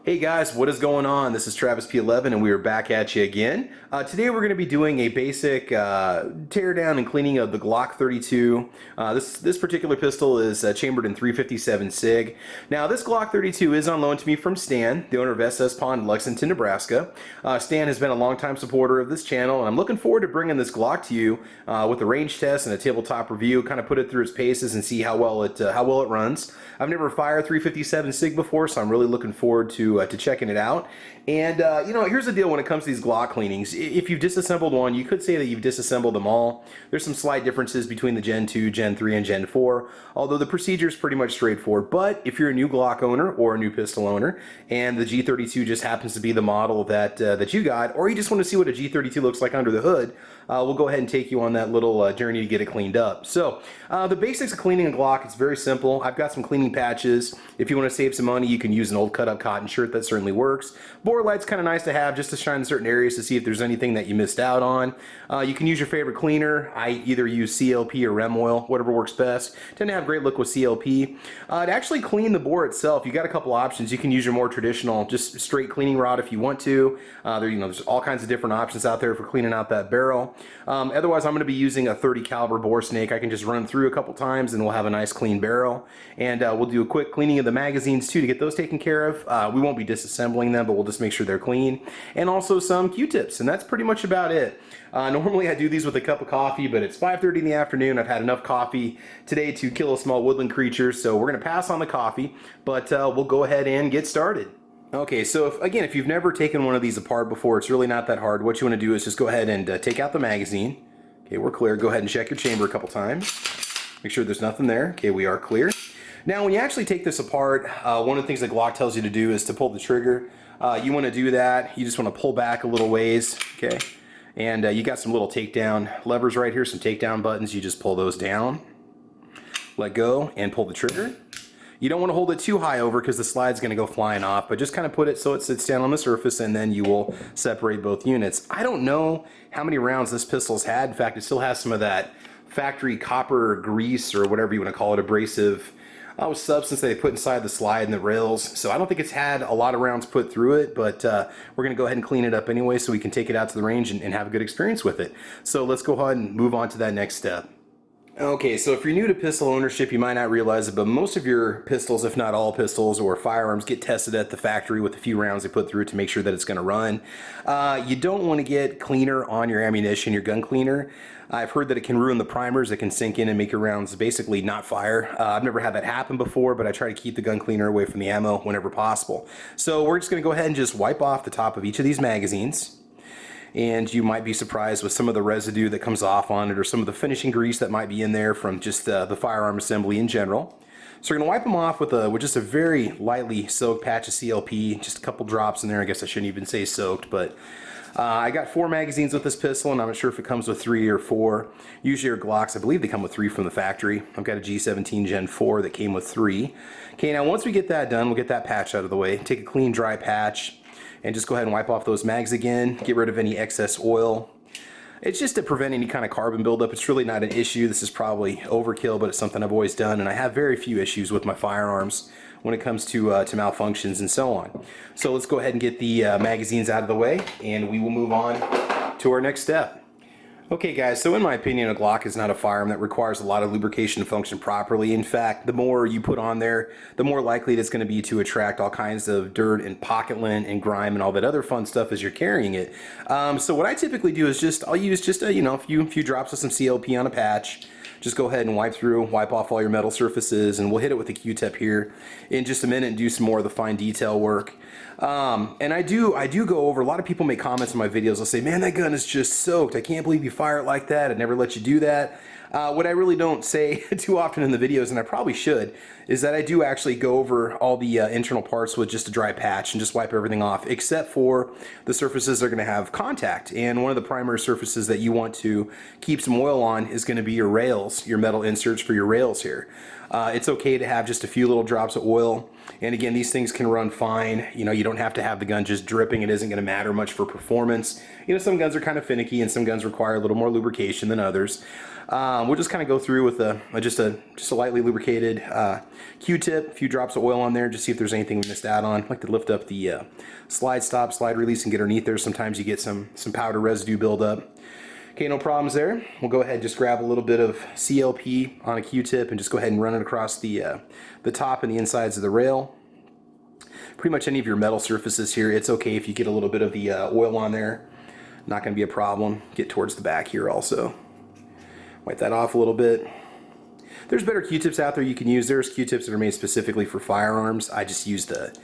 Hey guys, what is going on? This is Travis P11 and we are back at you again. Today we're going to be doing a basic tear down and cleaning of the Glock 32. This particular pistol is chambered in 357 SIG. Now this Glock 32 is on loan to me from Stan, the owner of SS Pond, Lexington, Nebraska. Stan has been a longtime supporter of this channel and I'm looking forward to bringing this Glock to you with a range test and a tabletop review, kind of put it through its paces and see how well it runs. I've never fired 357 SIG before, so I'm really looking forward to checking it out. And you know, here's the deal when it comes to these Glock cleanings. If you've disassembled one, you could say that you've disassembled them all. There's some slight differences between the Gen 2, Gen 3, and Gen 4, although the procedure is pretty much straightforward. But if you're a new Glock owner or a new pistol owner, and the G32 just happens to be the model that you got, or you just want to see what a G32 looks like under the hood, we'll go ahead and take you on that little journey to get it cleaned up. So the basics of cleaning a Glock, it's very simple. I've got some cleaning patches. If you want to save some money, you can use an old cut-up cotton shirt. That certainly works. Bore light's kind of nice to have just to shine in certain areas to see if there's anything that you missed out on. You can use your favorite cleaner. I either use CLP or Rem oil, whatever works best. Tend to have great look with CLP. To actually clean the bore itself, you got a couple options. You can use your more traditional, just straight cleaning rod if you want to. There's all kinds of different options out there for cleaning out that barrel. Otherwise, I'm going to be using a 30 caliber bore snake. I can just run through a couple times and we'll have a nice clean barrel. And we'll do a quick cleaning of the magazines too to get those taken care of. We won't be disassembling them, but we'll just make sure they're clean. And also some Q-tips, and that's pretty much about it. Normally I do these with a cup of coffee, but it's 5:30 in the afternoon. I've had enough coffee today to kill a small woodland creature, so we're going to pass on the coffee, but we'll go ahead and get started. Okay, so if you've never taken one of these apart before, it's really not that hard. What you want to do is just go ahead and take out the magazine. Okay, we're clear. Go ahead and check your chamber a couple times. Make sure there's nothing there. Okay, we are clear. Now, when you actually take this apart, one of the things that Glock tells you to do is to pull the trigger. You want to do that. You just want to pull back a little ways, okay? And you got some little takedown levers right here, some takedown buttons. You just pull those down, let go, and pull the trigger. You don't want to hold it too high over because the slide's going to go flying off, but just kind of put it so it sits down on the surface and then you will separate both units. I don't know how many rounds this pistol's had. In fact, it still has some of that factory copper grease or whatever you want to call it, abrasive substance that they put inside the slide and the rails. So I don't think it's had a lot of rounds put through it, but we're going to go ahead and clean it up anyway so we can take it out to the range and have a good experience with it. So let's go ahead and move on to that next step. Okay, so if you're new to pistol ownership, you might not realize it, but most of your pistols, if not all pistols or firearms, get tested at the factory with a few rounds they put through to make sure that it's going to run. You don't want to get cleaner on your ammunition, your gun cleaner. I've heard that it can ruin the primers. It can sink in and make your rounds basically not fire. I've never had that happen before, but I try to keep the gun cleaner away from the ammo whenever possible. So we're just going to go ahead and just wipe off the top of each of these magazines. And you might be surprised with some of the residue that comes off on it or some of the finishing grease that might be in there from just the firearm assembly in general. So we're going to wipe them off with just a very lightly soaked patch of CLP, just a couple drops in there. I guess I shouldn't even say soaked, but I got 4 magazines with this pistol, and I'm not sure if it comes with 3 or 4. Usually your Glocks, I believe they come with 3 from the factory. I've got a G17 Gen 4 that came with 3. Okay, now once we get that done, we'll get that patch out of the way. Take a clean, dry patch, and just go ahead and wipe off those mags again. Get rid of any excess oil. It's just to prevent any kind of carbon buildup. It's really not an issue. This is probably overkill, but it's something I've always done, and I have very few issues with my firearms when it comes to malfunctions and so on. So let's go ahead and get the magazines out of the way, and we will move on to our next step. Okay guys, so in my opinion, a Glock is not a firearm that requires a lot of lubrication to function properly. In fact, the more you put on there, the more likely it's going to be to attract all kinds of dirt and pocket lint and grime and all that other fun stuff as you're carrying it. So what I typically do is I'll use just a few drops of some CLP on a patch. Just go ahead and wipe off all your metal surfaces, and we'll hit it with a Q-tip here in just a minute and do some more of the fine detail work. And I do go over, a lot of people make comments in my videos. They'll say, man, that gun is just soaked. I can't believe you fire it like that. I'd never let you do that. What I really don't say too often in the videos, and I probably should, is that I do actually go over all the internal parts with just a dry patch and just wipe everything off, except for the surfaces that are going to have contact. And one of the primary surfaces that you want to keep some oil on is going to be your rails, your metal inserts for your rails here. It's okay to have just a few little drops of oil And again, these things can run fine. You know, you don't have to have the gun just dripping. It isn't going to matter much for performance. You know, some guns are kind of finicky and some guns require a little more lubrication than others. We'll just kind of go through with just a lightly lubricated Q-tip, a few drops of oil on there, just see if there's anything we missed out on. I like to lift up the slide stop, slide release, and get underneath there. Sometimes you get some powder residue buildup. Okay, no problems there. We'll go ahead and just grab a little bit of CLP on a Q-tip and just go ahead and run it across the top and the insides of the rail. Pretty much any of your metal surfaces here, it's okay if you get a little bit of the oil on there. Not going to be a problem. Get towards the back here also. Wipe that off a little bit. There's better Q-tips out there you can use. There's Q-tips that are made specifically for firearms. I just use the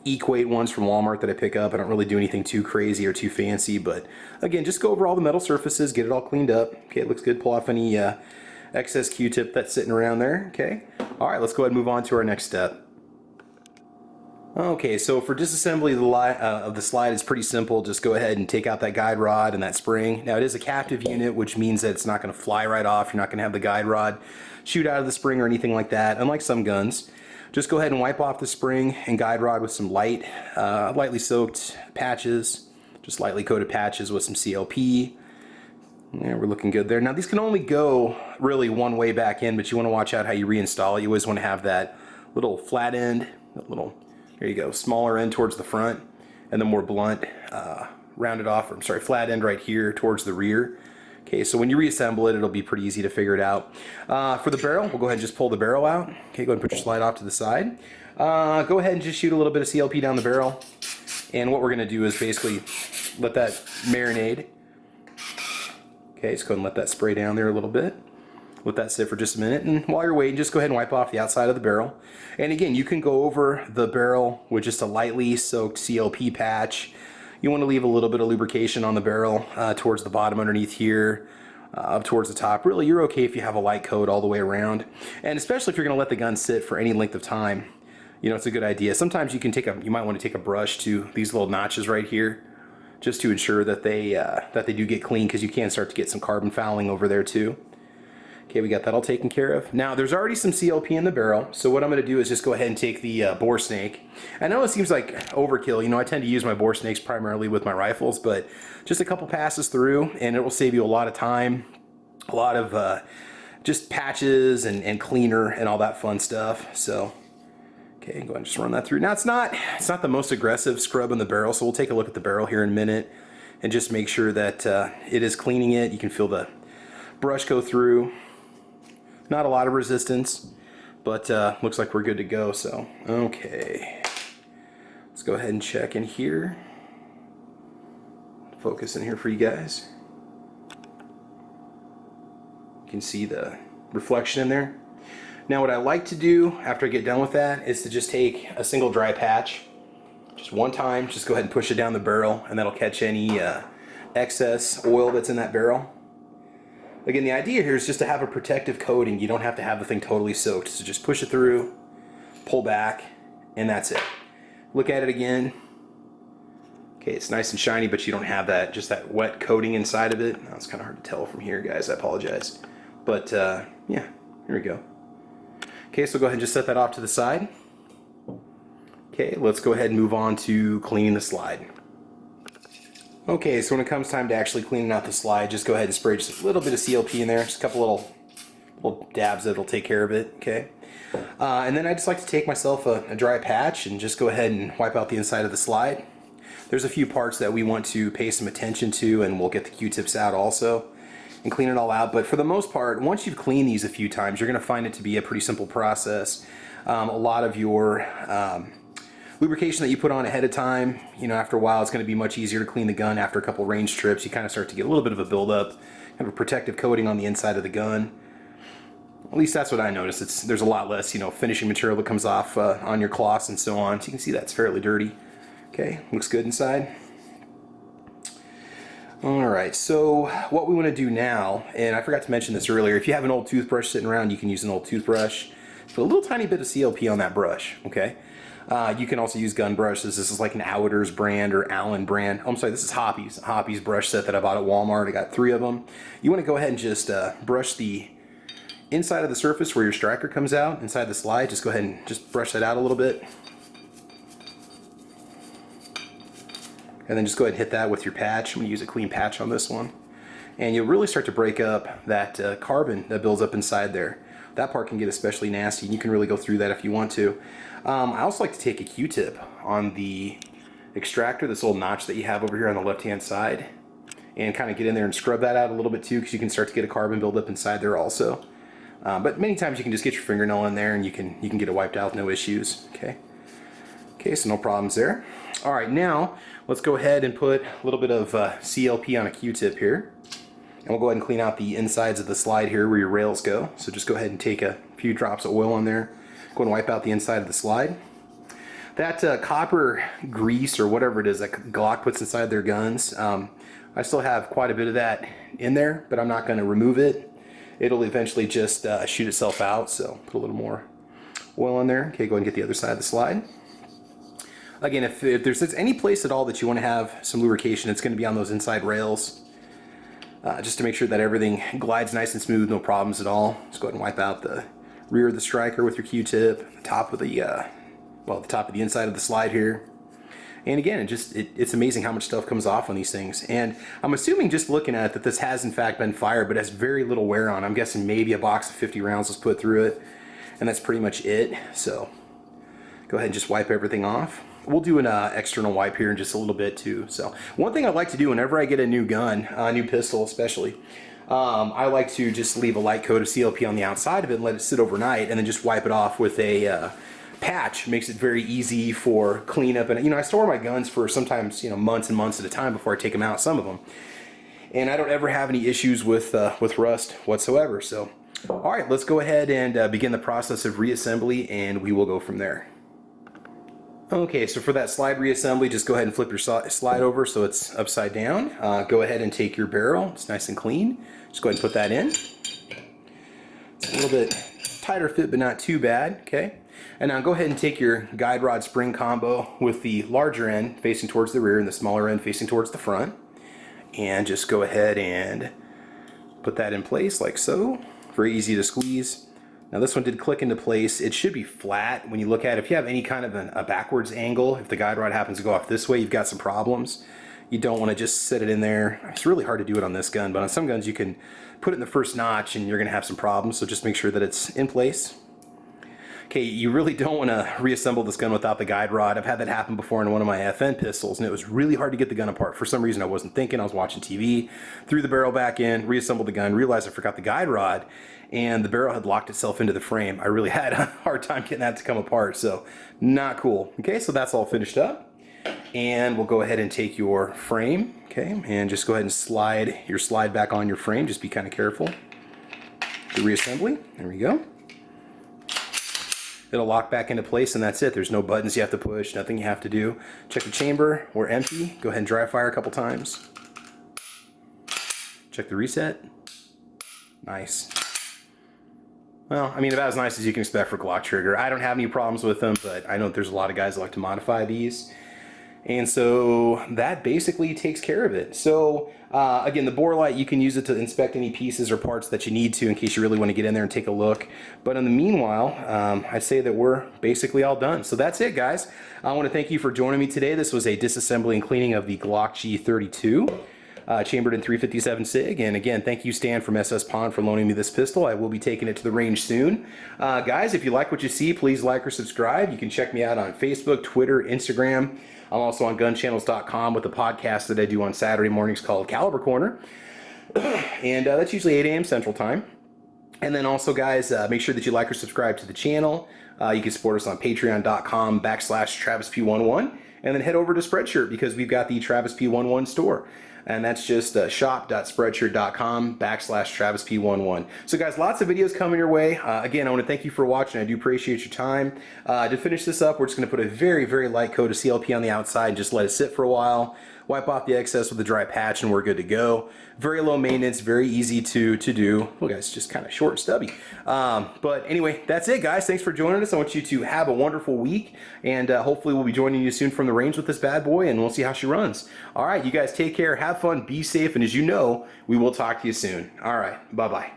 Equate ones from Walmart that I pick up. I don't really do anything too crazy or too fancy, but again, just go over all the metal surfaces, get it all cleaned up. Okay, it looks good. Pull off any excess Q-tip that's sitting around there. Okay, all right, let's go ahead and move on to our next step. Okay, so for disassembly of the slide, it's pretty simple. Just go ahead and take out that guide rod and that spring. Now it is a captive unit, which means that it's not going to fly right off. You're not going to have the guide rod shoot out of the spring or anything like that, unlike some guns. Just go ahead and wipe off the spring and guide rod with some lightly soaked patches, just lightly coated patches with some CLP. Yeah, we're looking good there. Now these can only go really one way back in, but you want to watch out how you reinstall it. You always want to have that little flat end, there you go, smaller end towards the front, and the more blunt, flat end right here towards the rear. Okay, so when you reassemble it, it'll be pretty easy to figure it out. For the barrel, we'll go ahead and just pull the barrel out. Okay, go ahead and put your slide off to the side. Go ahead and just shoot a little bit of CLP down the barrel. And what we're going to do is basically let that marinade. Okay, just go ahead and let that spray down there a little bit. Let that sit for just a minute. And while you're waiting, just go ahead and wipe off the outside of the barrel. And again, you can go over the barrel with just a lightly soaked CLP patch. You want to leave a little bit of lubrication on the barrel towards the bottom underneath here, up towards the top. Really, you're okay if you have a light coat all the way around. And especially if you're going to let the gun sit for any length of time, you know, it's a good idea. Sometimes you might want to take a brush to these little notches right here, just to ensure that they do get clean, because you can start to get some carbon fouling over there too. Okay, we got that all taken care of. Now, there's already some CLP in the barrel, so what I'm going to do is just go ahead and take the bore snake. I know it seems like overkill. You know, I tend to use my bore snakes primarily with my rifles, but just a couple passes through, and it will save you a lot of time, a lot of just patches and cleaner and all that fun stuff. So, okay, go ahead and just run that through. Now, it's not the most aggressive scrub in the barrel, so we'll take a look at the barrel here in a minute and just make sure that it is cleaning it. You can feel the brush go through. Not a lot of resistance, but looks like we're good to go. So, okay, let's go ahead and check in here. Focus in here for you guys. You can see the reflection in there. Now, what I like to do after I get done with that is to just take a single dry patch, just one time, just go ahead and push it down the barrel, and that'll catch any excess oil that's in that barrel. Again, the idea here is just to have a protective coating. You don't have to have the thing totally soaked. So just push it through, pull back, and that's it. Look at it again. Okay, it's nice and shiny, but you don't have just that wet coating inside of it. Now, it's kind of hard to tell from here, guys. I apologize. But yeah, here we go. Okay, so go ahead and just set that off to the side. Okay, let's go ahead and move on to cleaning the slide. Okay, so when it comes time to actually cleaning out the slide, just go ahead and spray just a little bit of CLP in there, just a couple little dabs that'll take care of it, okay? And then I just like to take myself a dry patch and just go ahead and wipe out the inside of the slide. There's a few parts that we want to pay some attention to, and we'll get the Q-tips out also and clean it all out. But for the most part, once you've cleaned these a few times, you're going to find it to be a pretty simple process. A lot of your lubrication that you put on ahead of time, you know, after a while it's going to be much easier to clean the gun. After a couple range trips, you kind of start to get a little bit of a buildup, kind of a protective coating on the inside of the gun. At least that's what I noticed. There's a lot less, you know, finishing material that comes off on your cloths and so on. So you can see that's fairly dirty. Okay, looks good inside. Alright, so what we want to do now, and I forgot to mention this earlier, if you have an old toothbrush sitting around, you can use an old toothbrush. Put a little tiny bit of CLP on that brush, okay? You can also use gun brushes. This is like an Outers brand or Allen brand. Oh, I'm sorry, this is Hoppy's brush set that I bought at Walmart. I got 3 of them. You want to go ahead and just brush the inside of the surface where your striker comes out, inside the slide, just go ahead and just brush that out a little bit. And then just go ahead and hit that with your patch. I'm going to use a clean patch on this one. And you'll really start to break up that carbon that builds up inside there. That part can get especially nasty, and you can really go through that if you want to. I also like to take a Q-tip on the extractor, this little notch that you have over here on the left-hand side, and kind of get in there and scrub that out a little bit too, because you can start to get a carbon buildup inside there also. But many times you can just get your fingernail in there and you can get it wiped out with no issues. Okay, so no problems there. All right, now let's go ahead and put a little bit of CLP on a Q-tip here. And we'll go ahead and clean out the insides of the slide here where your rails go. So just go ahead and take a few drops of oil on there. Go and wipe out the inside of the slide. That copper grease or whatever it is that Glock puts inside their guns, I still have quite a bit of that in there, but I'm not going to remove it. It'll eventually just shoot itself out, so put a little more oil on there. Okay, go ahead and get the other side of the slide. Again, if there's any place at all that you want to have some lubrication, it's going to be on those inside rails. Just to make sure that everything glides nice and smooth, no problems at all. Just go ahead and wipe out the rear of the striker with your Q-tip, the top of the the top of the inside of the slide here. And again, it's amazing how much stuff comes off on these things. And I'm assuming, just looking at it, that this has in fact been fired, but has very little wear on. I'm guessing maybe a box of 50 rounds was put through it, and that's pretty much it. So go ahead and just wipe everything off. We'll do an external wipe here in just a little bit too. So one thing I like to do whenever I get a new gun, a new pistol especially, I like to just leave a light coat of CLP on the outside of it and let it sit overnight, and then just wipe it off with a patch. Makes it very easy for cleanup. And I store my guns for sometimes months and months at a time before I take them out, some of them, and I don't ever have any issues with rust whatsoever. So all right, let's go ahead and begin the process of reassembly, and we will go from there. Okay, so for that slide reassembly, just go ahead and flip your slide over so it's upside down. Go ahead and take your barrel. It's nice and clean. Just go ahead and put that in. It's a little bit tighter fit, but not too bad. Okay, and now go ahead and take your guide rod spring combo with the larger end facing towards the rear and the smaller end facing towards the front, and just go ahead and put that in place like so. Very easy to squeeze. Now this one did click into place. It should be flat when you look at it. If you have any kind of a backwards angle, if the guide rod happens to go off this way, you've got some problems. You don't want to just sit it in there. It's really hard to do it on this gun, but on some guns you can put it in the first notch and you're going to have some problems, so just make sure that it's in place. Okay, you really don't want to reassemble this gun without the guide rod. I've had that happen before in one of my FN pistols, and it was really hard to get the gun apart. For some reason I wasn't thinking, I was watching TV, threw the barrel back in, reassembled the gun, realized I forgot the guide rod, and the barrel had locked itself into the frame. I really had a hard time getting that to come apart, so not cool. Okay, so that's all finished up, and we'll go ahead and take your frame, okay, and just go ahead and slide your slide back on your frame. Just be kind of careful. The reassembly, there we go. It'll lock back into place, and that's it. There's no buttons you have to push, nothing you have to do. Check the chamber, we're empty. Go ahead and dry fire a couple times. Check the reset. Nice. Well, I mean, about as nice as you can expect for Glock trigger. I don't have any problems with them, but I know that there's a lot of guys that like to modify these. And so that basically takes care of it. So again, the bore light, you can use it to inspect any pieces or parts that you need to in case you really want to get in there and take a look. But in the meanwhile, I'd say that we're basically all done. So that's it, guys. I want to thank you for joining me today. This was a disassembly and cleaning of the Glock G32. Chambered in 357 SIG, and again, thank you Stan from SS Pond for loaning me this pistol. I will be taking it to the range soon. Guys, if you like what you see, please like or subscribe. You can check me out on Facebook, Twitter, Instagram. I'm also on gunchannels.com with a podcast that I do on Saturday mornings called Caliber Corner, and that's usually 8 a.m. Central Time. And then also, guys, make sure that you like or subscribe to the channel. You can support us on patreon.com/TravisP11, and then head over to Spreadshirt because we've got the Travis P11 store. And that's just shop.spreadshirt.com/TravisP11. So guys, lots of videos coming your way. Again, I want to thank you for watching. I do appreciate your time. To finish this up, we're just going to put a very, very light coat of CLP on the outside and just let it sit for a while. Wipe off the excess with a dry patch and we're good to go. Very low maintenance, very easy to do. Well, guys, just kind of short and stubby. But anyway, that's it, guys. Thanks for joining us. I want you to have a wonderful week, and hopefully we'll be joining you soon from the range with this bad boy, and we'll see how she runs. All right, you guys take care, have fun, be safe, and as you know, we will talk to you soon. All right, bye-bye.